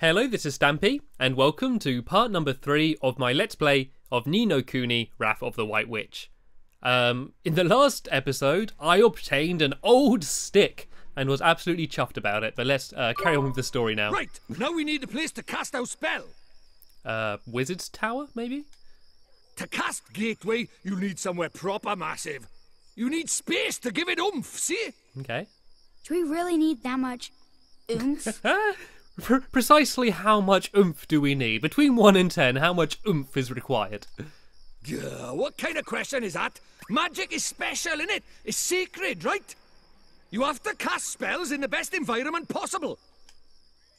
Hello, this is Stampy, and welcome to part number 3 of my Let's Play of Ni No Kuni, Wrath of the White Witch. In the last episode, I obtained an old stick and was absolutely chuffed about it, but let's carry on with the story now. Right, now we need a place to cast our spell. Wizard's Tower, maybe? To cast Gateway, you need somewhere proper massive. You need space to give it oomph, see? Okay. Do we really need that much oomph? Precisely how much oomph do we need? Between 1 and 10, how much oomph is required? What kind of question is that? Magic is special, innit? It's sacred, right? You have to cast spells in the best environment possible.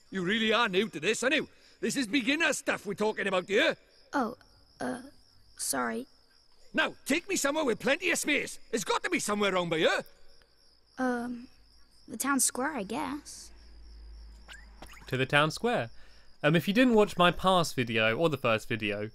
You really are new to this, aren't you? This is beginner stuff we're talking about here. Oh, sorry. Now, take me somewhere with plenty of space. There's got to be somewhere around by here. The town square, I guess. To the town square. If you didn't watch my past video, or the first video,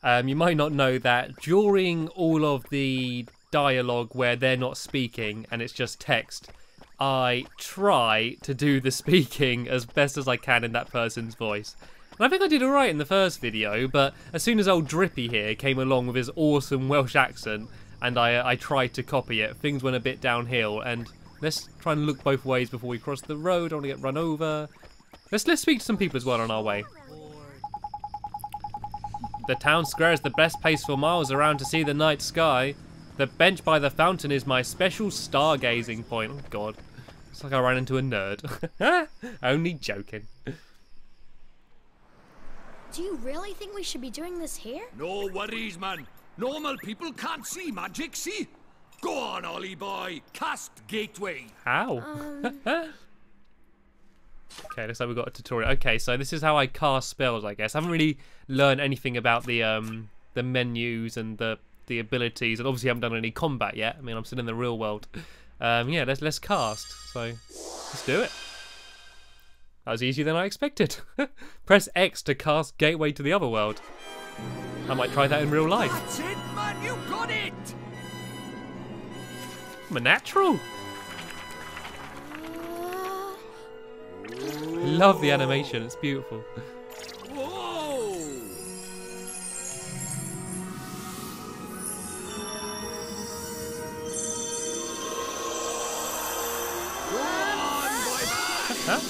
you might not know that during all of the dialogue where they're not speaking and it's just text, I try to do the speaking as best as I can in that person's voice. And I think I did alright in the first video, but as soon as old Drippy here came along with his awesome Welsh accent and I tried to copy it, things went a bit downhill. And let's try and look both ways before we cross the road. I don't want to get run over. Let's speak to some people as well on our way. The town square is the best place for miles around to see the night sky. The bench by the fountain is my special stargazing point. Oh god, it's like I ran into a nerd. Only joking. Do you really think we should be doing this here? No worries, man. Normal people can't see magic, see? Go on, Ollie boy. Cast Gateway. How? Okay, looks like we've got a tutorial. Okay, so this is how I cast spells, I guess. I haven't really learned anything about the menus and the abilities, and obviously I haven't done any combat yet. I mean, I'm still in the real world. Yeah, let's cast. So let's do it. That was easier than I expected. Press X to cast Gateway to the other world. I might try that in real life. That's it, man. You got it. I'm a natural. Love the animation, it's beautiful. Whoa!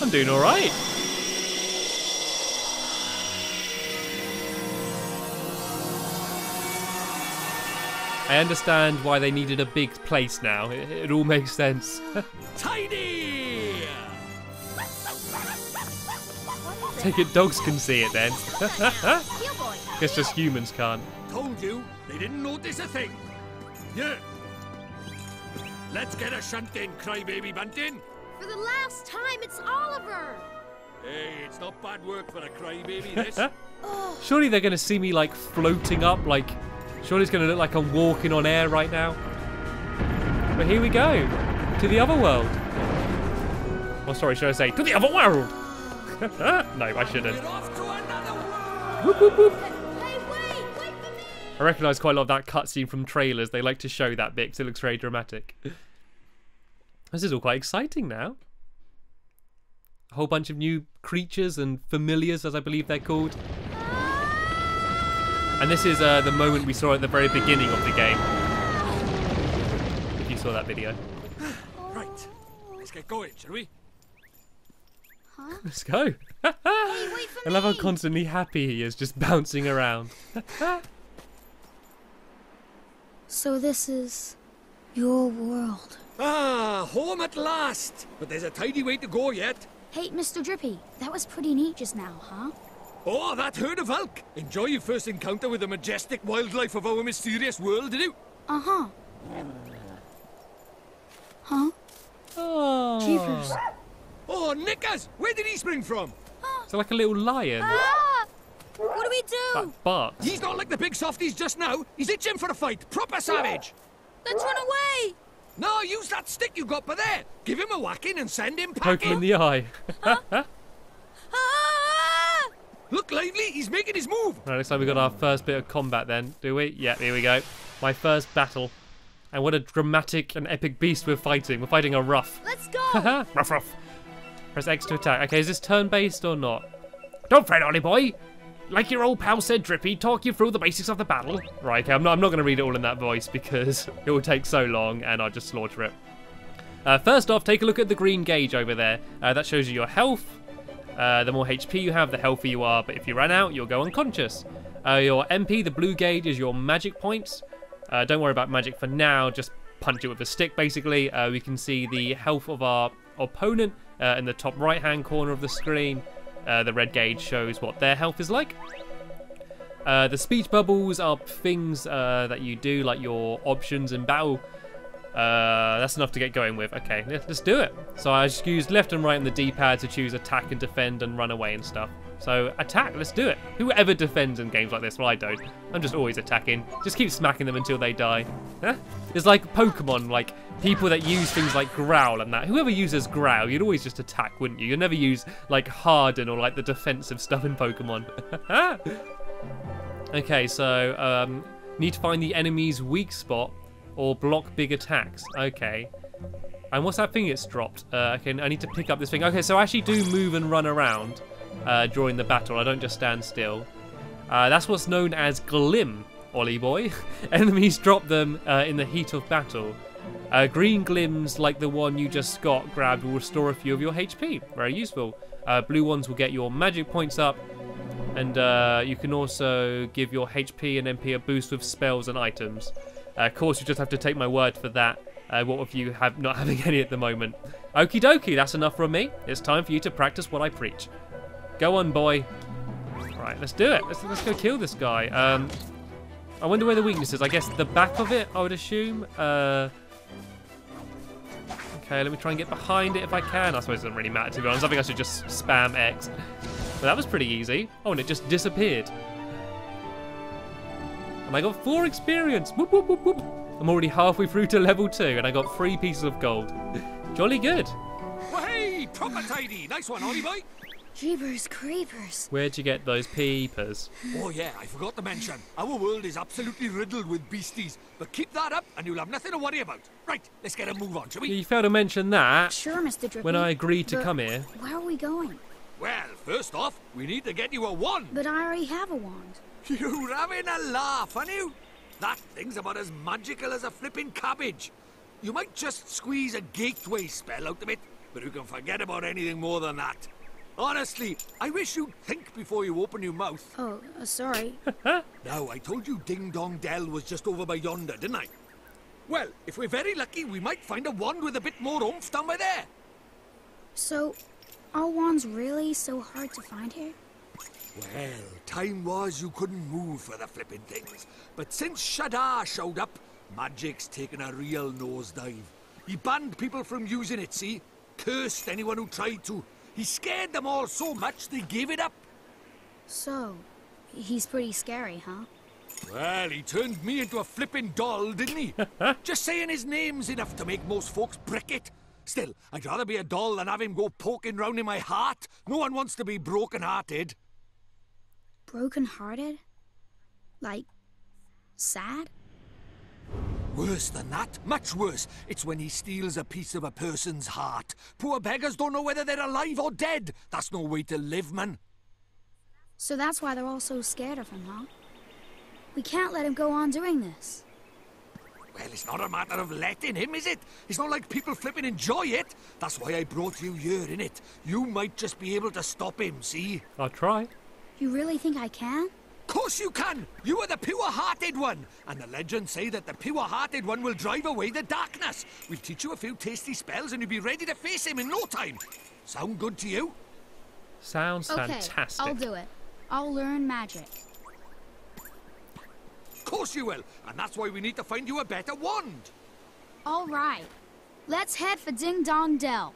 I'm doing alright. I understand why they needed a big place now. It all makes sense. Tidy! Take it, dogs can see it then. Guess just humans can't. Told you, they didn't notice a thing. Yeah. Let's get a shunt in, crybaby bunting. For the last time, it's Oliver! Hey, it's not bad work for a crybaby, this. Surely they're going to see me like floating up, like... Surely it's going to look like I'm walking on air right now. But here we go. To the other world. Well, sorry, should I say, to the other world? No, I shouldn't. Whoop, whoop, whoop. Hey, wait for me! I recognise quite a lot of that cutscene from trailers. They like to show that bit because it looks very dramatic. This is all quite exciting now. A whole bunch of new creatures and familiars, as I believe they're called. And this is the moment we saw at the very beginning of the game. If you saw that video. Right, let's get going, shall we? Huh? Let's go. Hey, wait for I love how me! constantly happy he is, just bouncing around. So this is your world. Ah, home at last! But there's a tidy way to go yet. Hey, Mr. Drippy, that was pretty neat just now, huh? Oh, that herd of elk! Enjoy your first encounter with the majestic wildlife of our mysterious world, did you? Uh-huh. Huh? Oh. Jeepers. Oh, Nickers! Where did he spring from? It's like a little lion. Ah! What do we do? That barks. He's not like the big softies just now. He's itching for a fight. Proper savage. Let's run away! No, use that stick you got by there. Give him a whacking and send him Poke him in packing. the eye. Ah! Look lively, he's making his move. Right, looks like we got our first bit of combat then, do we? Yeah, here we go. My first battle. And what a dramatic and epic beast we're fighting. We're fighting a rough. Let's go! Ruff, ruff. Press X to attack. Okay, is this turn-based or not? Don't fret, Ollie boy. Like your old pal said, Drippy, talk you through the basics of the battle. Right, okay, I'm not going to read it all in that voice because it will take so long and I'll just slaughter it. First off, take a look at the green gauge over there. That shows you your health. The more HP you have, the healthier you are, but if you run out, you'll go unconscious. Your MP, the blue gauge, is your magic points. Don't worry about magic for now, just punch it with a stick, basically. We can see the health of our opponent in the top right-hand corner of the screen. The red gauge shows what their health is like. The speech bubbles are things that you do, like your options in battle. That's enough to get going with. Okay, let's do it. So I just used left and right on the D-pad to choose attack and defend and run away and stuff. So attack, let's do it. Whoever defends in games like this? Well, I don't. I'm just always attacking. Just keep smacking them until they die. It's like Pokemon, like people that use things like growl and that. Whoever uses growl, you'd always just attack, wouldn't you? You'd never use like harden or like the defensive stuff in Pokemon. Okay, so need to find the enemy's weak spot or block big attacks. Okay. And what's that thing it's dropped? Okay, I need to pick up this thing. Okay, so I actually do move and run around during the battle. I don't just stand still. That's what's known as Glim, Ollie boy. Enemies drop them in the heat of battle. Green glims, like the one you just got grabbed, will restore a few of your HP. Very useful. Blue ones will get your magic points up. And you can also give your HP and MP a boost with spells and items. Of course, you just have to take my word for that. What of you not having any at the moment? Okie dokie, that's enough from me. It's time for you to practice what I preach. Go on, boy. Right, let's do it. Let's go kill this guy. I wonder where the weakness is. I guess the back of it, I would assume. Okay, let me try and get behind it if I can. I suppose it doesn't really matter, to be honest. I think I should just spam X. But that was pretty easy. Oh, and it just disappeared. And I got 4 experience. Whoop, whoop, whoop, whoop. I'm already halfway through to level 2, and I got 3 pieces of gold. Jolly good. Well, hey, proper tidy. Nice one, Ollie boy. Jeepers creepers. Where'd you get those peepers? Oh yeah, I forgot to mention. Our world is absolutely riddled with beasties. But keep that up and you'll have nothing to worry about. Right, let's get a move on, shall we? You failed to mention that Sure, Mr. Drippy. when I agreed to But come here. Where are we going? Well, first off, we need to get you a wand. But I already have a wand. You're having a laugh, aren't you? That thing's about as magical as a flipping cabbage. You might just squeeze a gateway spell out of it, but you can forget about anything more than that. Honestly, I wish you'd think before you open your mouth. Oh, sorry. Now, I told you Ding Dong Dell was just over by yonder, didn't I? Well, if we're very lucky, we might find a wand with a bit more oomph down by there. So, are wands really so hard to find here? Well, time was you couldn't move for the flipping things. But since Shadar showed up, magic's taken a real nosedive. He banned people from using it, see? Cursed anyone who tried to. He scared them all so much they gave it up. So, he's pretty scary, huh? Well, he turned me into a flipping doll, didn't he? Just saying his name's enough to make most folks brick it. Still, I'd rather be a doll than have him go poking round in my heart. No one wants to be broken-hearted. Broken-hearted? Like, sad? Worse than that, much worse. It's when he steals a piece of a person's heart. Poor beggars don't know whether they're alive or dead. That's no way to live, man. So that's why they're all so scared of him, huh? We can't let him go on doing this. Well, it's not a matter of letting him, is it? It's not like people flipping enjoy it. That's why I brought you here, innit? You might just be able to stop him, see? I'll try. You really think I can? Course you can! You are the pure-hearted one! And the legends say that the pure-hearted one will drive away the darkness. We'll teach you a few tasty spells and you'll be ready to face him in no time. Sound good to you? Sounds fantastic. Okay, I'll do it. I'll learn magic. Course you will, and that's why we need to find you a better wand. All right. Let's head for Ding Dong Dell.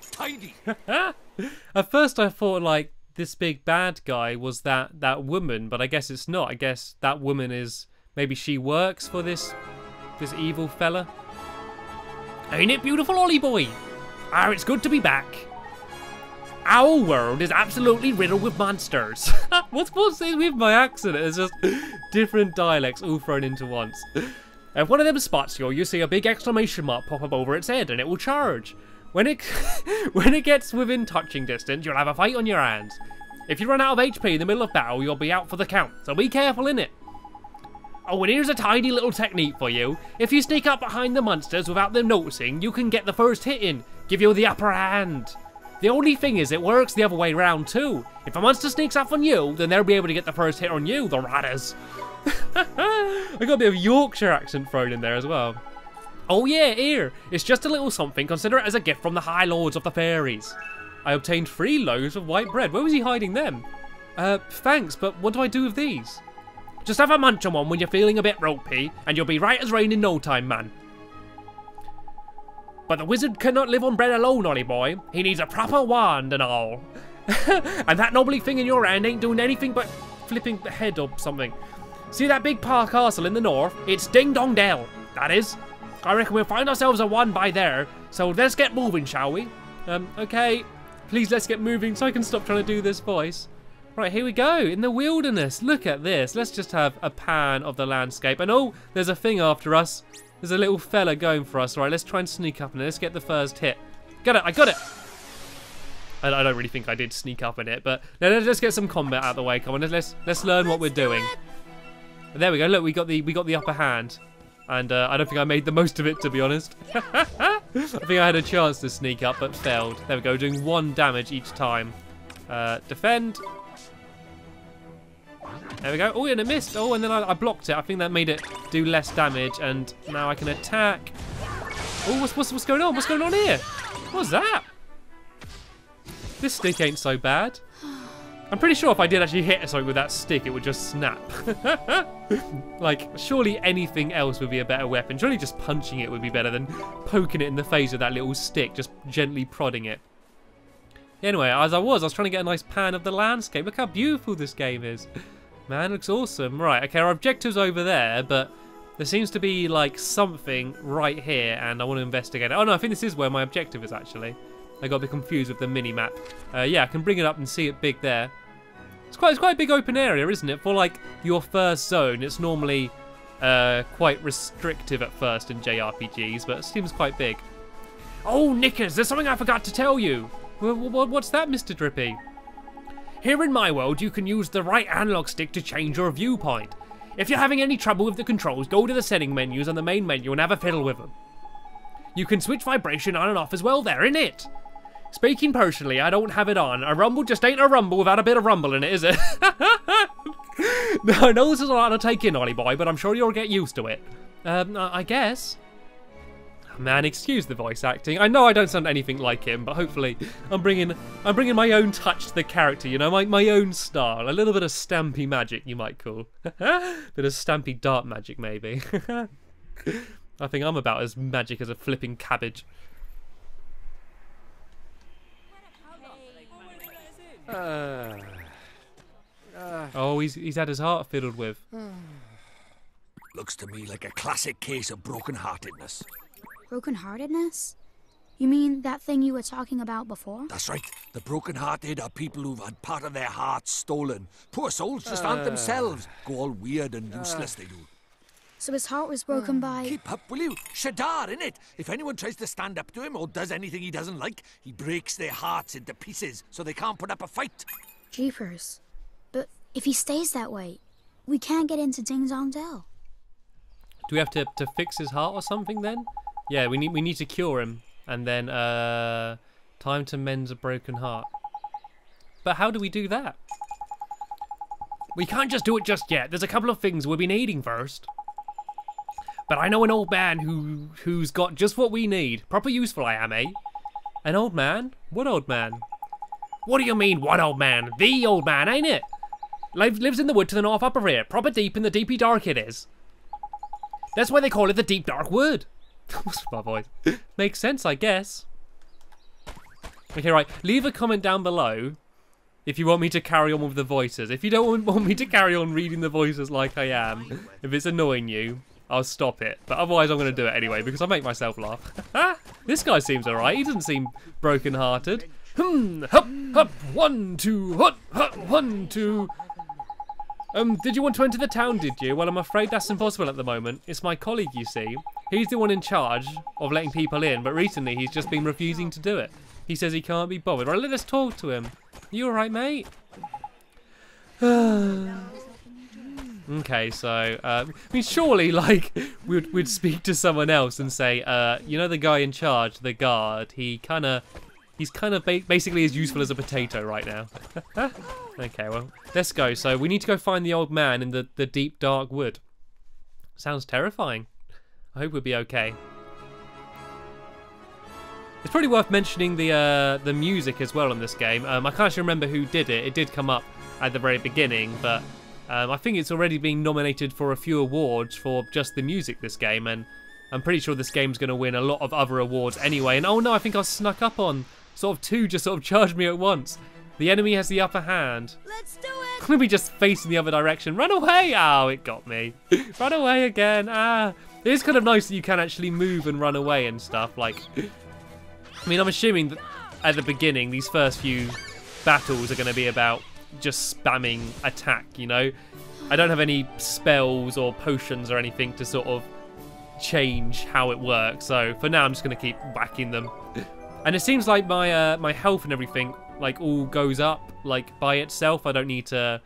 Tidy. At first I thought, like, this big bad guy was that woman, but I guess it's not. I guess that woman is, maybe she works for this evil fella. Ain't it beautiful, Ollie boy? Ah, it's good to be back. Our world is absolutely riddled with monsters. What's it with my accent? It's just different dialects all thrown into once. If one of them spots you, you see a big exclamation mark pop up over its head and it will charge. When it gets within touching distance, you'll have a fight on your hands. If you run out of HP in the middle of battle, you'll be out for the count, so be careful innit. Oh, and here's a tiny little technique for you. If you sneak up behind the monsters without them noticing, you can get the first hit in, give you the upper hand. The only thing is, it works the other way around too. If a monster sneaks up on you, then they'll be able to get the first hit on you, the ratters. I got a bit of Yorkshire accent thrown in there as well. Oh yeah, here. It's just a little something. Consider it as a gift from the High Lords of the Fairies. I obtained 3 loaves of white bread. Where was he hiding them? Thanks, but what do I do with these? Just have a munch on one when you're feeling a bit ropey, and you'll be right as rain in no time, man. But the wizard cannot live on bread alone, Ollie boy. He needs a proper wand and all. And that knobbly thing in your hand ain't doing anything but flipping the head or something. See that big castle in the north? It's Ding Dong Dell, that is. I reckon we'll find ourselves a wand by there, so let's get moving, shall we? Okay. Please, let's get moving so I can stop trying to do this voice. Right, here we go, in the wilderness. Look at this. Let's just have a pan of the landscape. And oh, there's a thing after us. There's a little fella going for us. Right, let's try and sneak up in it. Let's get the first hit. Got it, I got it. I don't really think I did sneak up in it, but let's get some combat out of the way. Come on, let's learn what we're doing. There we go. Look, we got the upper hand, and I don't think I made the most of it, to be honest. I think I had a chance to sneak up, but failed. There we go, doing 1 damage each time. Defend. There we go. Oh, and it missed. Oh, and then I blocked it. I think that made it do less damage, and now I can attack. Oh, what's going on? What's going on here? What's that? This stick ain't so bad. I'm pretty sure if I did actually hit something with that stick, it would just snap. Like, surely anything else would be a better weapon. Surely just punching it would be better than poking it in the face with that little stick, just gently prodding it. Anyway, as I was trying to get a nice pan of the landscape. Look how beautiful this game is. Man, looks awesome. Right, okay, our objective's over there, but there seems to be, like, something right here, and I want to investigate it. Oh, no, I think this is where my objective is, actually. I got a bit confused with the mini-map. Yeah, I can bring it up and see it big there. It's quite a big open area, isn't it? For, like, your first zone, it's normally quite restrictive at first in JRPGs, but it seems quite big. Oh, Knickers, there's something I forgot to tell you. What's that, Mr. Drippy? Here in my world, you can use the right analog stick to change your viewpoint. If you're having any trouble with the controls, go to the setting menus on the main menu and have a fiddle with them. You can switch vibration on and off as well there, innit? Speaking personally, I don't have it on. A rumble just ain't a rumble without a bit of rumble in it, is it? No, I know this is a lot to take in, Ollie boy, but I'm sure you'll get used to it. I guess. Man, excuse the voice acting. I know I don't sound anything like him, but hopefully I'm bringing my own touch to the character, you know, my own style. A little bit of Stampy magic, you might call. Bit of Stampy dark magic, maybe. I think I'm about as magic as a flipping cabbage. Oh, he's had his heart fiddled with. Looks to me like a classic case of brokenheartedness. Brokenheartedness? You mean that thing you were talking about before? That's right. The brokenhearted are people who've had part of their hearts stolen. Poor souls just aren't themselves. Go all weird and useless, they do. So his heart was broken by... Keep up, will you? Shadar, innit? If anyone tries to stand up to him or does anything he doesn't like, he breaks their hearts into pieces so they can't put up a fight. Jeepers. But if he stays that way, we can't get into Ding Dong Dell. Do we have to fix his heart or something then? Yeah, we need to cure him. And then, time to mend a broken heart. But how do we do that? We can't just do it just yet. There's a couple of things we'll be needing first. But I know an old man who's got just what we need. Proper useful I am, eh? An old man? What old man? What do you mean, what old man? The old man, ain't it? Lives in the wood to the north up of here. Proper deep in the deepy dark it is. That's why they call it the deep dark wood. What's my voice? Makes sense, I guess. Okay, right. Leave a comment down below if you want me to carry on with the voices. If you don't want me to carry on reading the voices like I am, if it's annoying you, I'll stop it. But otherwise, I'm going to do it anyway because I make myself laugh. This guy seems alright. He doesn't seem broken-hearted. Hup, hup, 1, 2, hut, hut, 1, 2. Did you want to enter the town, did you? Well, I'm afraid that's impossible at the moment. It's my colleague, you see. He's the one in charge of letting people in, but recently he's just been refusing to do it. He says he can't be bothered. Right, let's talk to him. You alright, mate? Okay, so I mean, surely, like, we'd speak to someone else and say, you know, the guy in charge, the guard, he's kind of basically as useful as a potato right now. Okay, well, let's go. So we need to go find the old man in the deep dark wood. Sounds terrifying. I hope we'll be okay. It's probably worth mentioning the music as well in this game. I can't actually remember who did it. It did come up at the very beginning, but I think it's already been nominated for a few awards for just the music this game, and I'm pretty sure this game's going to win a lot of other awards anyway. And oh no, I think I was snuck up on. Sort of two just sort of charged me at once. The enemy has the upper hand. Let's do it! I'm going to be just facing the other direction. Run away! Oh, it got me. Run away again. Ah. It is kind of nice that you can actually move and run away and stuff. Like, I mean, I'm assuming that at the beginning, these first few battles are going to be about just spamming attack, you know? I don't have any spells or potions or anything to sort of change how it works. So for now, I'm just going to keep whacking them. And it seems like my my health and everything like all goes up like by itself. I don't need to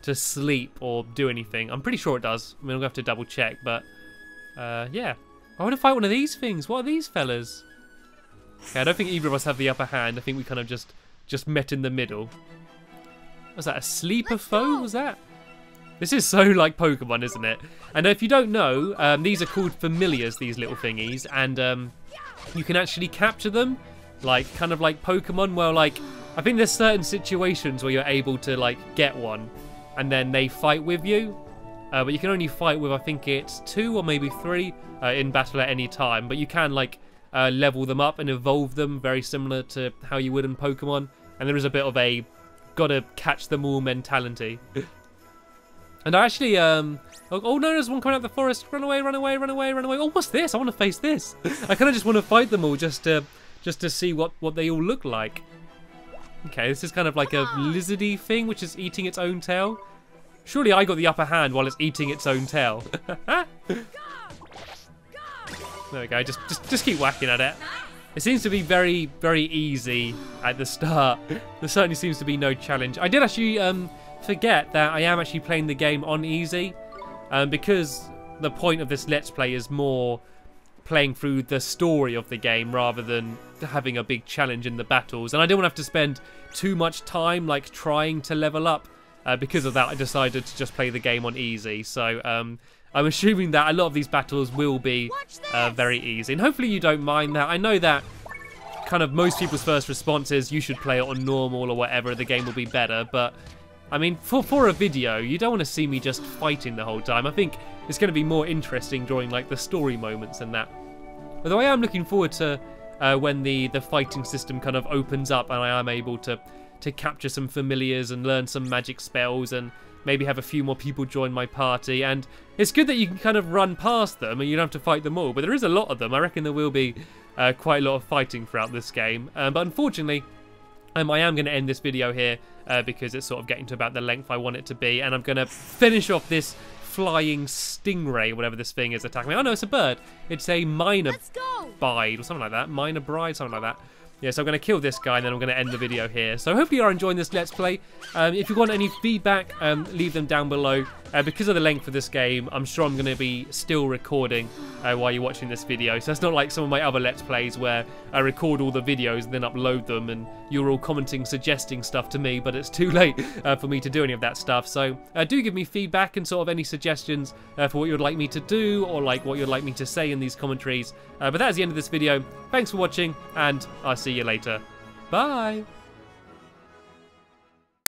sleep or do anything. I'm pretty sure it does. I mean, I'm gonna have to double check, but yeah. I want to fight one of these things. What are these fellas? Okay, I don't think either of us have the upper hand. I think we kind of just met in the middle. Was that a sleeper foe? Was that? This is so like Pokemon, isn't it? And if you don't know, these are called familiars, these little thingies, and you can actually capture them. Like, kind of like Pokemon, where, like, I think there's certain situations where you're able to, like, get one, and then they fight with you. But you can only fight with, I think it's 2 or maybe 3 in battle at any time. But you can, like, level them up and evolve them, very similar to how you would in Pokemon. And there is a bit of a gotta catch them all mentality. And I actually, oh no, there's one coming out of the forest. Run away, run away, run away, run away. Oh, what's this? I want to face this. I kind of just want to fight them all just to see what they all look like. Okay, this is kind of like a lizardy thing which is eating its own tail. Surely I got the upper hand while it's eating its own tail. There we go, just keep whacking at it. It seems to be very, very easy at the start. There certainly seems to be no challenge. I did actually forget that I am actually playing the game on easy, because the point of this Let's Play is more playing through the story of the game rather than having a big challenge in the battles. And I didn't want to have to spend too much time like trying to level up. Because of that, I decided to just play the game on easy. So I'm assuming that a lot of these battles will be very easy. And hopefully you don't mind that. I know that kind of most people's first response is you should play it on normal or whatever, the game will be better. But I mean, for a video, you don't want to see me just fighting the whole time. I think it's going to be more interesting during like the story moments and that. Although I am looking forward to when the fighting system kind of opens up and I am able to capture some familiars and learn some magic spells and maybe have a few more people join my party. And it's good that you can kind of run past them and you don't have to fight them all, but there is a lot of them. I reckon there will be quite a lot of fighting throughout this game. But unfortunately, I am going to end this video here because it's sort of getting to about the length I want it to be, and I'm going to finish off this flying stingray, whatever this thing is attacking me. Oh no, it's a bird. It's a minor bride or something like that. Minor bride, something like that. Yeah, so I'm going to kill this guy and then I'm going to end the video here. So hopefully you are enjoying this Let's Play. If you want any feedback, leave them down below. Because of the length of this game, I'm sure I'm going to be still recording while you're watching this video. So it's not like some of my other Let's Plays where I record all the videos and then upload them and you're all commenting, suggesting stuff to me, but it's too late for me to do any of that stuff. So do give me feedback and sort of any suggestions for what you'd like me to do or like what you'd like me to say in these commentaries. But that is the end of this video. Thanks for watching and I'll see you later. Bye!